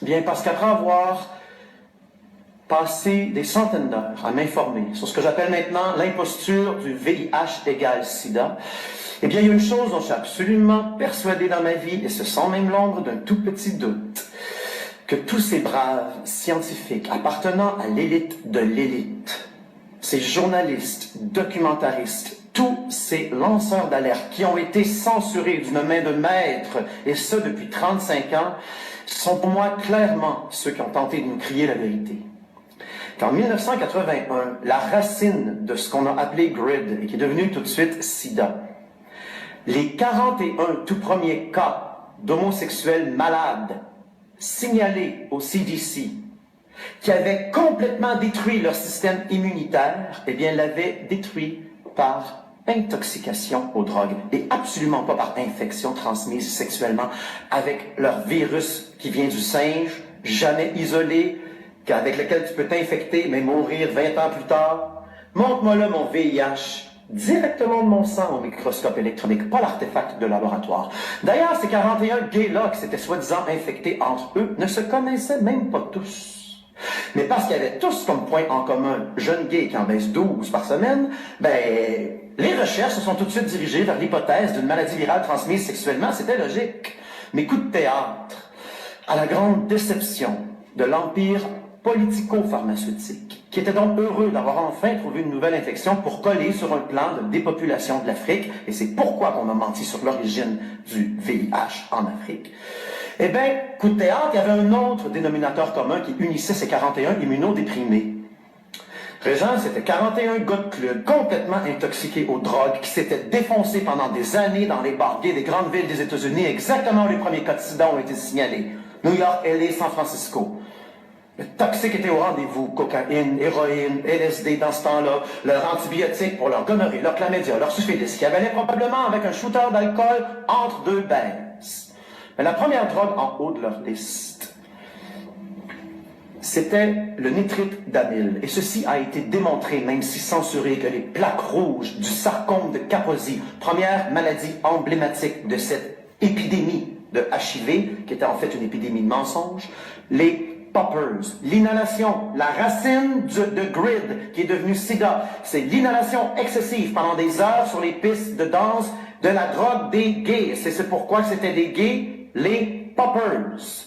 Bien, parce qu'après avoir passé des centaines d'heures à m'informer sur ce que j'appelle maintenant l'imposture du VIH égale SIDA, eh bien, il y a une chose dont je suis absolument persuadé dans ma vie, et ce sont même l'ombre d'un tout petit doute, que tous ces braves scientifiques appartenant à l'élite de l'élite, ces journalistes, documentaristes, tous ces lanceurs d'alerte qui ont été censurés d'une main de maître, et ce depuis 35 ans, sont pour moi clairement ceux qui ont tenté de nous crier la vérité. Qu'en 1981, la racine de ce qu'on a appelé GRID, et qui est devenu tout de suite SIDA, les 41 tout premiers cas d'homosexuels malades signalés au CDC, qui avaient complètement détruit leur système immunitaire, eh bien, l'avaient détruit par intoxication aux drogues et absolument pas par infection transmise sexuellement avec leur virus qui vient du singe, jamais isolé, avec lequel tu peux t'infecter mais mourir 20 ans plus tard. Montre-moi là mon VIH directement de mon sang au microscope électronique, pas l'artefact de laboratoire. D'ailleurs, ces 41 gays-là qui s'étaient soi-disant infectés entre eux ne se connaissaient même pas tous. Mais parce qu'ils avaient tous comme point en commun jeunes gays qui en baissent 12 par semaine, ben, les recherches se sont tout de suite dirigées vers l'hypothèse d'une maladie virale transmise sexuellement. C'était logique. Mais coup de théâtre, à la grande déception de l'empire politico-pharmaceutique, qui était donc heureux d'avoir enfin trouvé une nouvelle infection pour coller sur un plan de dépopulation de l'Afrique, et c'est pourquoi on a menti sur l'origine du VIH en Afrique. Eh bien, coup de théâtre, il y avait un autre dénominateur commun qui unissait ces 41 immunodéprimés. Régent, c'était 41 gars de club complètement intoxiqués aux drogues qui s'étaient défoncés pendant des années dans les bars gays des grandes villes des États-Unis, exactement où les premiers cas de sida ont été signalés. New York, LA, San Francisco. Le toxique était au rendez-vous, cocaïne, héroïne, LSD dans ce temps-là, leur antibiotique pour leur gonorrhée, leur chlamydia, leur syphilis, qui avalait probablement avec un shooter d'alcool entre deux baises. Mais la première drogue en haut de leur liste, c'était le nitrite d'amyle. Et ceci a été démontré, même si censuré, que les plaques rouges du sarcome de Kaposi, première maladie emblématique de cette épidémie de HIV, qui était en fait une épidémie de mensonges, les poppers, l'inhalation, la racine de GRID qui est devenue SIDA, c'est l'inhalation excessive pendant des heures sur les pistes de danse de la drogue des gays. C'est pourquoi c'était des gays, les poppers.